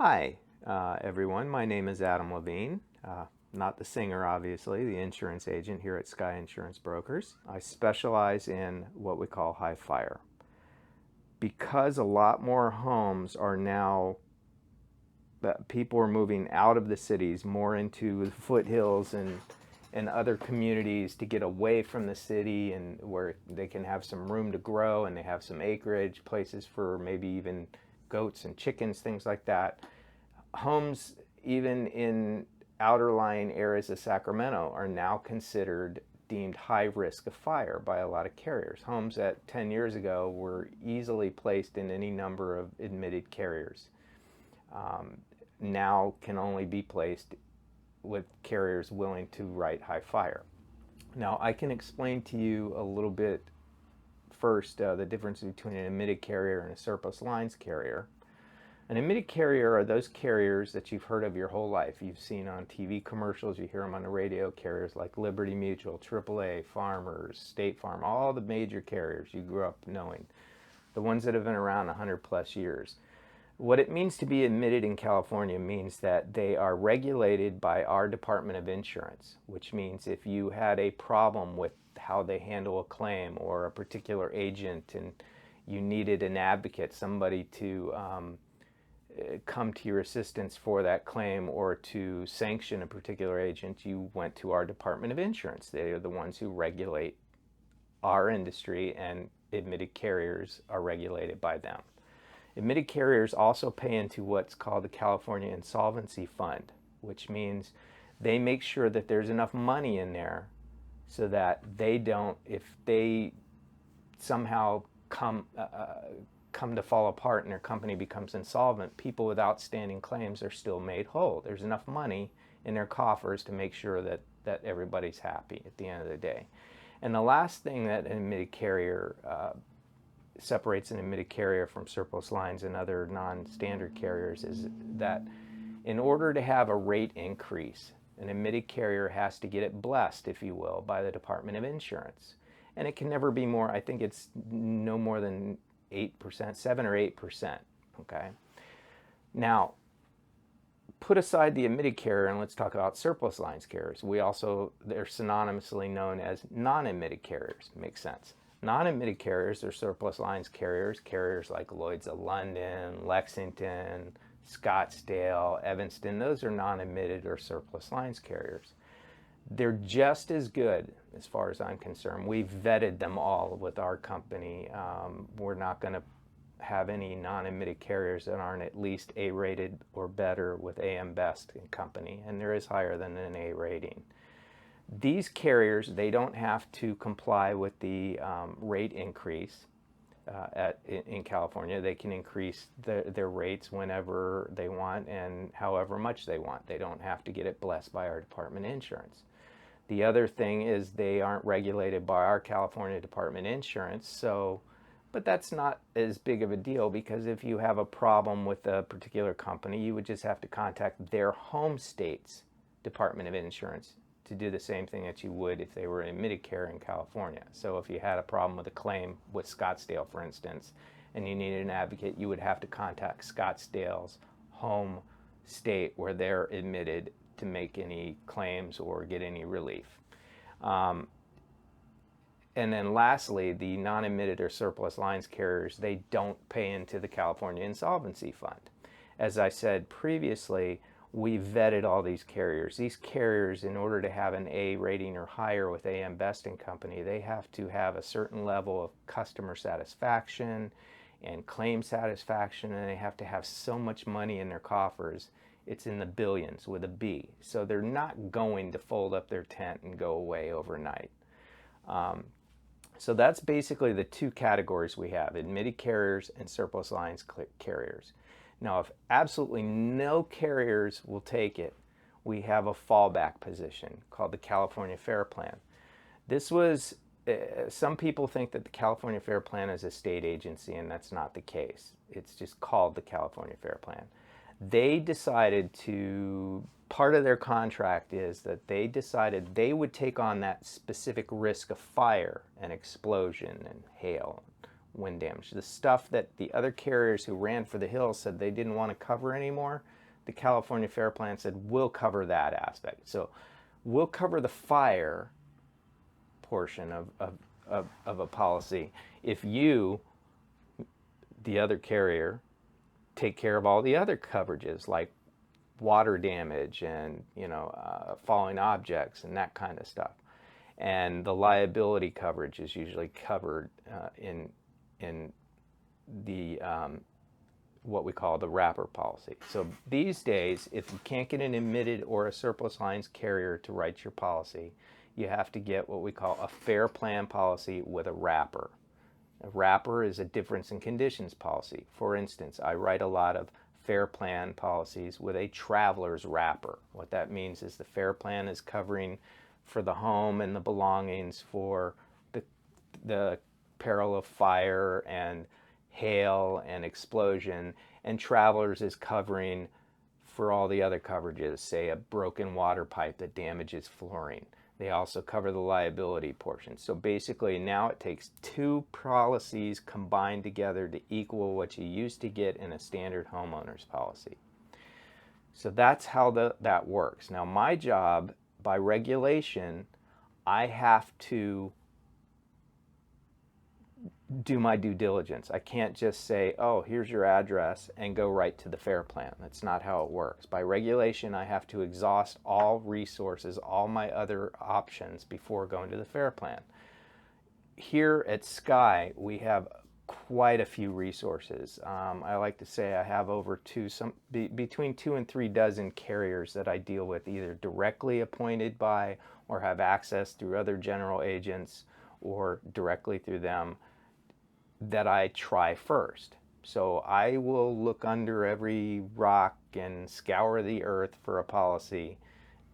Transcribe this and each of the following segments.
Hi, everyone. My name is Adam Levine. Not the singer, obviously, the insurance agent here at Sky Insurance Brokers. I specialize in what we call high fire. Because a lot more homes are now, people are moving out of the cities more into the foothills and other communities to get away from the city and where they can have some room to grow and they have some acreage, places for maybe even goats and chickens, things like that. Homes, even in outer lying areas of Sacramento, are now considered deemed high risk of fire by a lot of carriers. Homes that 10 years ago were easily placed in any number of admitted carriers now can only be placed with carriers willing to write high fire. Now, I can explain to you a little bit first the difference between an admitted carrier and a surplus lines carrier. An admitted carrier are those carriers that you've heard of your whole life. You've seen on TV commercials, you hear them on the radio, carriers like Liberty Mutual, AAA, Farmers, State Farm, all the major carriers you grew up knowing, the ones that have been around 100 plus years. What it means to be admitted in California means that they are regulated by our Department of Insurance, which means if you had a problem with how they handle a claim or a particular agent and you needed an advocate, somebody to come to your assistance for that claim or to sanction a particular agent, you went to our Department of Insurance. They are the ones who regulate our industry, and admitted carriers are regulated by them. Admitted carriers also pay into what's called the California Insolvency Fund, which means they make sure that there's enough money in there so that they don't, if they somehow come to fall apart and their company becomes insolvent, people with outstanding claims are still made whole. There's enough money in their coffers to make sure that everybody's happy at the end of the day. And the last thing that an admitted carrier separates an admitted carrier from surplus lines and other non-standard carriers is that in order to have a rate increase, an admitted carrier has to get it blessed, if you will, by the Department of Insurance. And it can never be more, I think it's no more than 8%, 7 or 8%, okay? Now, put aside the admitted carrier and let's talk about surplus lines carriers. They're synonymously known as non-admitted carriers. Makes sense. Non-admitted carriers are surplus lines carriers, carriers like Lloyd's of London, Lexington, Scottsdale, Evanston. Those are non-admitted or surplus lines carriers. They're just as good as far as I'm concerned. We've vetted them all with our company. We're not going to have any non-admitted carriers that aren't at least A-rated or better with AM Best and Company, and there is higher than an A rating. These carriers, they don't have to comply with the rate increase in California. They can increase their rates whenever they want and however much they want. They don't have to get it blessed by our Department of Insurance. The other thing is they aren't regulated by our California Department of Insurance, but that's not as big of a deal because if you have a problem with a particular company, you would just have to contact their home state's Department of Insurance to do the same thing that you would if they were an admitted carrier in California. So if you had a problem with a claim with Scottsdale, for instance, and you needed an advocate, you would have to contact Scottsdale's home state where they're admitted to make any claims or get any relief. And then lastly, the non-admitted or surplus lines carriers, they don't pay into the California Insolvency Fund. As I said previously, we vetted all these carriers. These carriers, in order to have an A rating or higher with AM Best and Company, they have to have a certain level of customer satisfaction and claim satisfaction, and they have to have so much money in their coffers. It's in the billions with a B. So they're not going to fold up their tent and go away overnight. So that's basically the two categories we have, admitted carriers and surplus lines carriers. Now, if absolutely no carriers will take it, we have a fallback position called the California Fair Plan. This was, some people think that the California Fair Plan is a state agency, and that's not the case. It's just called the California Fair Plan. They decided part of their contract is that they decided they would take on that specific risk of fire and explosion and hail, wind damage. The stuff that the other carriers who ran for the hills said they didn't want to cover anymore, the California FAIR Plan said, we'll cover that aspect. So we'll cover the fire portion of a policy if you, the other carrier, take care of all the other coverages like water damage and falling objects and that kind of stuff. And the liability coverage is usually covered in the what we call the wrapper policy. So these days, if you can't get an admitted or a surplus lines carrier to write your policy, you have to get what we call a FAIR Plan policy with a wrapper. A wrapper is a difference in conditions policy. For instance, I write a lot of FAIR Plan policies with a traveler's wrapper. What that means is the FAIR Plan is covering for the home and the belongings for the peril of fire and hail and explosion, and travelers is covering for all the other coverages, say a broken water pipe that damages flooring. They also cover the liability portion. So basically now it takes two policies combined together to equal what you used to get in a standard homeowner's policy. So that's how that works. Now my job, by regulation, I have to do my due diligence. I can't just say, oh, here's your address and go right to the FAIR Plan. That's not how it works. By regulation, I have to exhaust all resources, all my other options before going to the FAIR Plan. Here at Sky, we have quite a few resources. I like to say I have over between 2 and 3 dozen carriers that I deal with, either directly appointed by or have access through other general agents or directly through them, that I try first. So I will look under every rock and scour the earth for a policy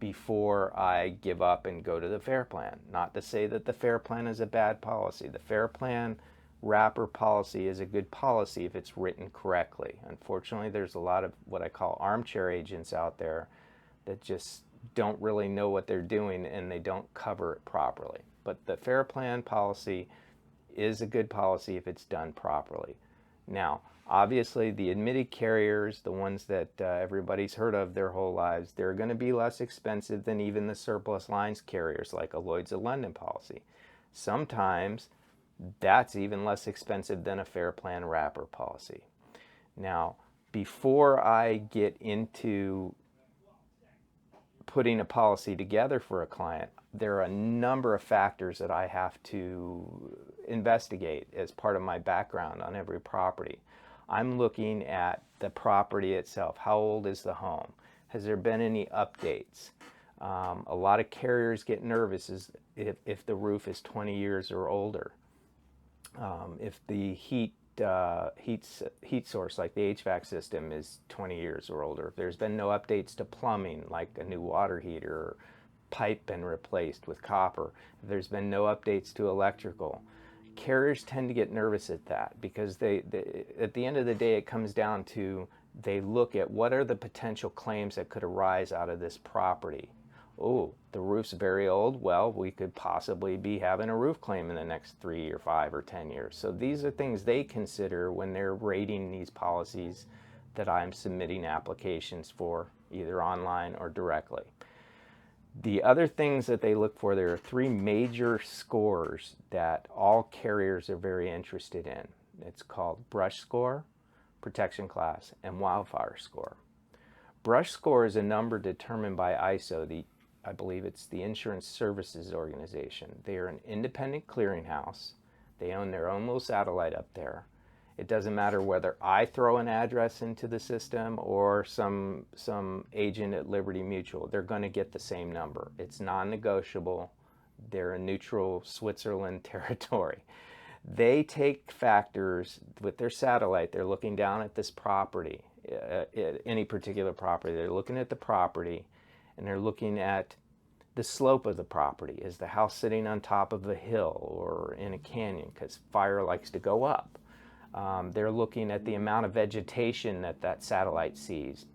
before I give up and go to the FAIR Plan. Not to say that the FAIR Plan is a bad policy. The FAIR Plan wrapper policy is a good policy if it's written correctly. Unfortunately, there's a lot of what I call armchair agents out there that just don't really know what they're doing and they don't cover it properly. But the FAIR Plan policy is a good policy if it's done properly. Now, obviously, the admitted carriers, the ones that everybody's heard of their whole lives, they're going to be less expensive than even the surplus lines carriers like a Lloyd's of London policy. Sometimes that's even less expensive than a FAIR Plan wrapper policy. Now, before I get into putting a policy together for a client, there are a number of factors that I have to investigate as part of my background on every property. I'm looking at the property itself. How old is the home? Has there been any updates? A lot of carriers get nervous if the roof is 20 years or older. If the heat source, like the HVAC system, is 20 years or older. If there's been no updates to plumbing, like a new water heater or pipe been replaced with copper. If there's been no updates to electrical. Carriers tend to get nervous at that because they at the end of the day, it comes down to they look at what are the potential claims that could arise out of this property. Oh, the roof's very old. Well, we could possibly be having a roof claim in the next 3 or 5 or 10 years. So these are things they consider when they're rating these policies that I'm submitting applications for, either online or directly. The other things that they look for, there are 3 major scores that all carriers are very interested in. It's called brush score, protection class, and wildfire score. Brush score is a number determined by ISO, I believe it's the Insurance Services Organization. They are an independent clearinghouse. They own their own little satellite up there. It doesn't matter whether I throw an address into the system or some agent at Liberty Mutual. They're going to get the same number. It's non-negotiable. They're a neutral Switzerland territory. They take factors with their satellite. They're looking down at this property, any particular property. They're looking at the property and they're looking at the slope of the property. Is the house sitting on top of a hill or in a canyon? Because fire likes to go up. They're looking at the amount of vegetation that satellite sees,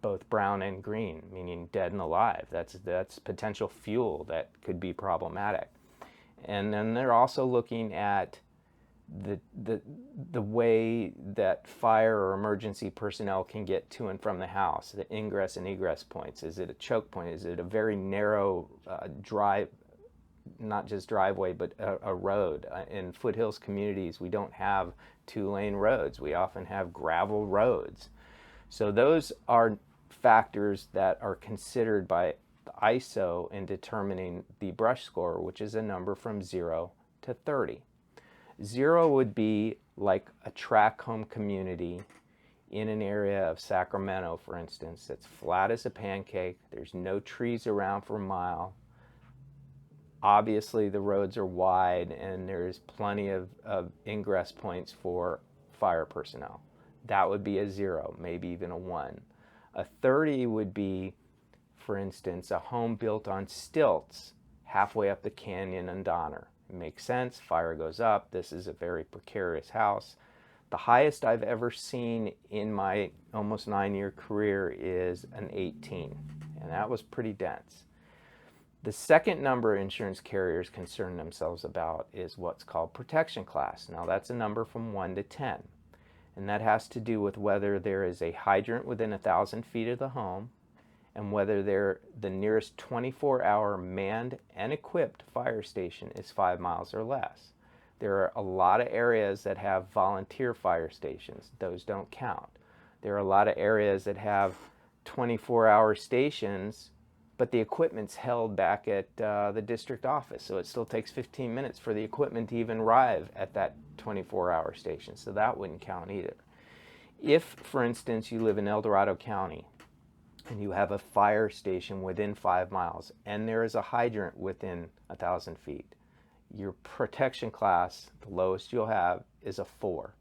both brown and green, meaning dead and alive. That's potential fuel that could be problematic. And then they're also looking at the way that fire or emergency personnel can get to and from the house, the ingress and egress points. Is it a choke point? Is it a very narrow drive, not just driveway, but a road? In foothills communities, we don't have 2-lane roads. We often have gravel roads. So those are factors that are considered by the ISO in determining the brush score, which is a number from 0 to 30. 0 would be like a tract home community in an area of Sacramento, for instance, that's flat as a pancake. There's no trees around for a mile. Obviously, the roads are wide and there's plenty of ingress points for fire personnel. That would be a 0, maybe even a 1. A 30 would be, for instance, a home built on stilts halfway up the canyon in Donner. It makes sense. Fire goes up. This is a very precarious house. The highest I've ever seen in my almost 9-year career is an 18, and that was pretty dense. The second number insurance carriers concern themselves about is what's called protection class. Now that's a number from 1 to 10, and that has to do with whether there is a hydrant within 1,000 feet of the home, and whether the nearest 24-hour manned and equipped fire station is 5 miles or less. There are a lot of areas that have volunteer fire stations. Those don't count. There are a lot of areas that have 24-hour stations, but the equipment's held back at the district office, so it still takes 15 minutes for the equipment to even arrive at that 24-hour station, so that wouldn't count either. If, for instance, you live in El Dorado County, and you have a fire station within 5 miles, and there is a hydrant within 1,000 feet, your protection class, the lowest you'll have, is a 4.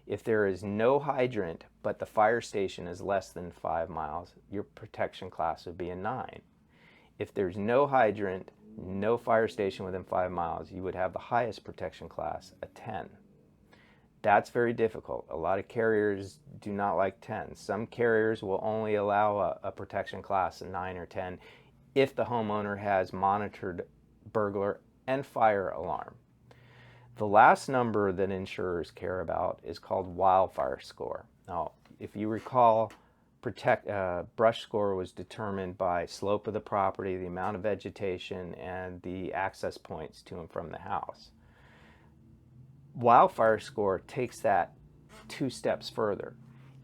If there is no hydrant, but the fire station is less than 5 miles, your protection class would be a 9. If there's no hydrant, no fire station within 5 miles, you would have the highest protection class, a 10. That's very difficult. A lot of carriers do not like 10. Some carriers will only allow a protection class, a 9 or 10, if the homeowner has monitored burglar and fire alarm. The last number that insurers care about is called wildfire score. Now, if you recall, brush score was determined by slope of the property, the amount of vegetation, and the access points to and from the house. Wildfire score takes that 2 steps further.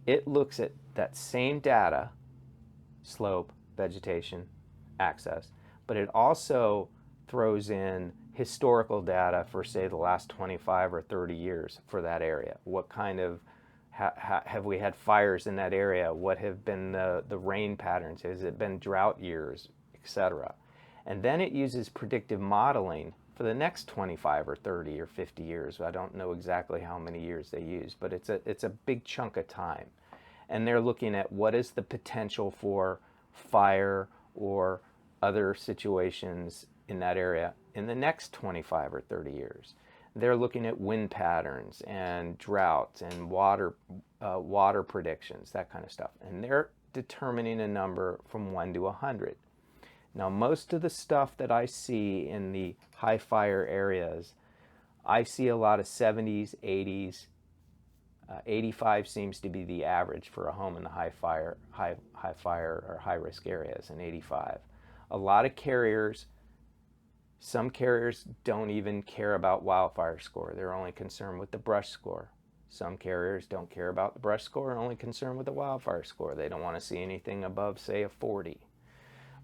It looks at that same data, slope, vegetation, access, but it also throws in historical data for, say, the last 25 or 30 years for that area. What kind of, have we had fires in that area? What have been the rain patterns? Has it been drought years, etc.? And then it uses predictive modeling for the next 25 or 30 or 50 years. I don't know exactly how many years they use, but it's a big chunk of time. And they're looking at what is the potential for fire or other situations in that area in the next 25 or 30 years. They're looking at wind patterns and drought and water predictions, that kind of stuff. And they're determining a number from 1 to 100. Now, most of the stuff that I see in the high fire areas, I see a lot of 70s, 80s. 85 seems to be the average for a home in the high fire or high risk areas, in 85. A lot of carriers, some carriers don't even care about wildfire score. They're only concerned with the brush score. Some carriers don't care about the brush score and only concerned with the wildfire score. They don't want to see anything above, say, a 40.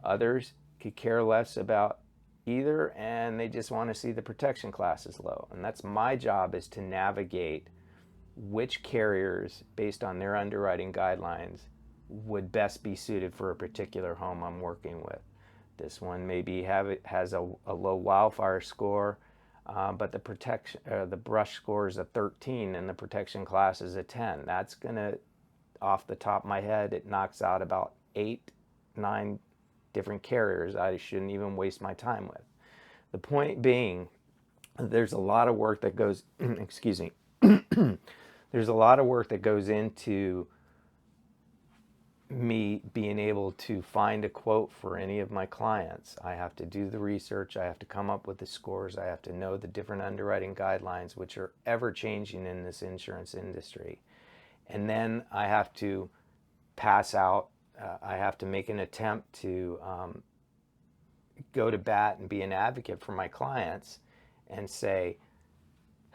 Others could care less about either, and they just want to see the protection class is low. And that's my job, is to navigate which carriers, based on their underwriting guidelines, would best be suited for a particular home I'm working with. This one maybe has a low wildfire score, but the brush score is a 13 and the protection class is a 10. That's gonna, off the top of my head, it knocks out about 8, 9 different carriers I shouldn't even waste my time with. The point being, there's a lot of work that goes, excuse me, there's a lot of work that goes into me being able to find a quote for any of my clients. I have to do the research, I have to come up with the scores, I have to know the different underwriting guidelines, which are ever changing in this insurance industry. And then I have to pass out, I have to make an attempt to go to bat and be an advocate for my clients and say,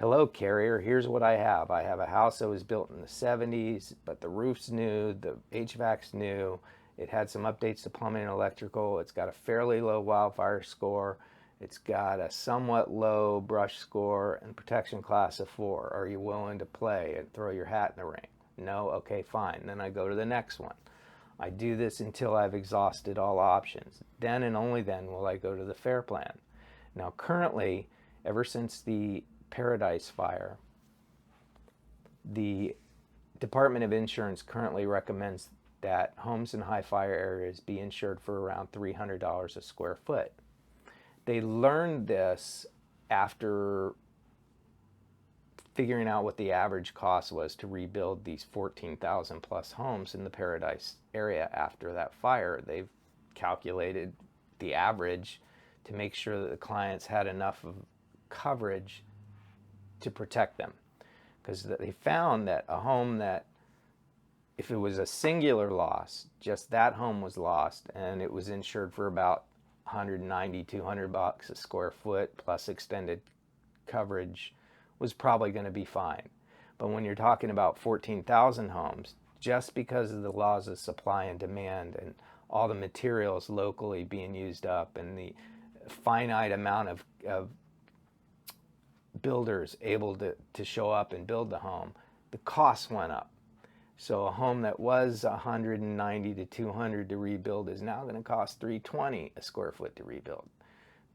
hello, carrier, here's what I have. I have a house that was built in the 70s, but the roof's new, the HVAC's new, it had some updates to plumbing and electrical, it's got a fairly low wildfire score, it's got a somewhat low brush score and protection class of 4. Are you willing to play and throw your hat in the ring? No? Okay, fine. Then I go to the next one. I do this until I've exhausted all options. Then and only then will I go to the FAIR plan. Now currently, ever since the Paradise Fire, the Department of Insurance currently recommends that homes in high fire areas be insured for around $300 a square foot. They learned this after figuring out what the average cost was to rebuild these 14,000 plus homes in the Paradise area after that fire. They've calculated the average to make sure that the clients had enough of coverage to protect them. Because they found that a home that, if it was a singular loss, just that home was lost and it was insured for about $190, $200 a square foot plus extended coverage, was probably going to be fine. But when you're talking about 14,000 homes, just because of the laws of supply and demand and all the materials locally being used up and the finite amount of builders able to show up and build the home, the costs went up. So a home that was $190 to $200 to rebuild is now going to cost $320 a square foot to rebuild.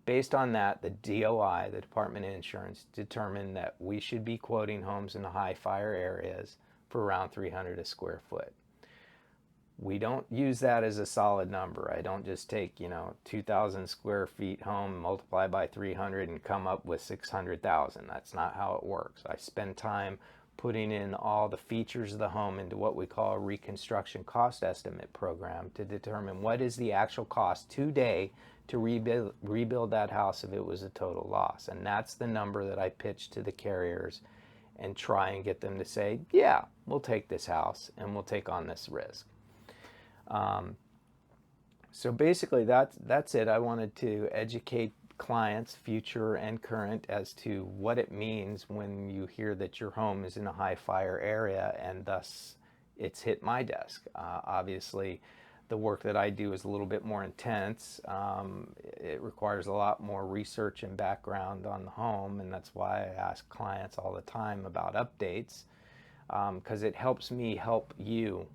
Based on that, the DOI, the Department of Insurance, determined that we should be quoting homes in the high fire areas for around $300 a square foot. We don't use that as a solid number. I don't just take, 2,000 square feet home, multiply by 300 and come up with 600,000. That's not how it works. I spend time putting in all the features of the home into what we call a reconstruction cost estimate program to determine what is the actual cost today to rebuild that house if it was a total loss. And that's the number that I pitch to the carriers and try and get them to say, yeah, we'll take this house and we'll take on this risk. So basically that's it. I wanted to educate clients, future and current, as to what it means when you hear that your home is in a high fire area and thus it's hit my desk. Obviously, the work that I do is a little bit more intense. It requires a lot more research and background on the home, and that's why I ask clients all the time about updates, because it helps me help you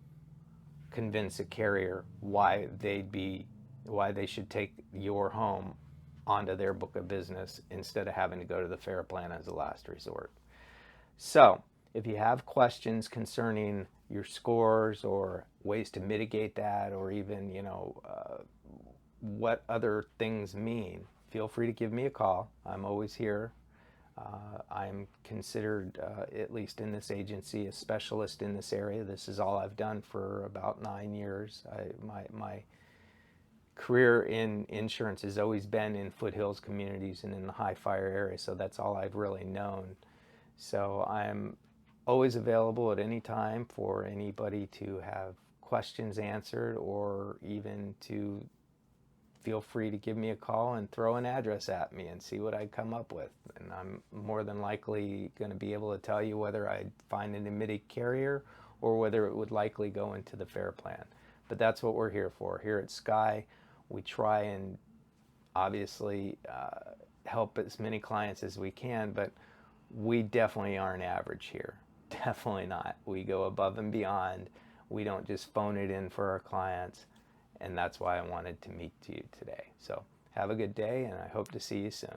convince a carrier why they should take your home onto their book of business instead of having to go to the FAIR plan as a last resort. So if you have questions concerning your scores or ways to mitigate that, or even what other things mean, feel free to give me a call. I'm always here. I'm considered, at least in this agency, a specialist in this area. This is all I've done for about 9 years. My career in insurance has always been in foothills communities and in the high fire area, so that's all I've really known. So I'm always available at any time for anybody to have questions answered, or even to feel free to give me a call and throw an address at me and see what I come up with. And I'm more than likely going to be able to tell you whether I'd find an admitted carrier or whether it would likely go into the FAIR plan. But that's what we're here for. Here at Sky, we try and obviously help as many clients as we can, but we definitely aren't average here. Definitely not. We go above and beyond. We don't just phone it in for our clients, and that's why I wanted to meet you today. So have a good day, and I hope to see you soon.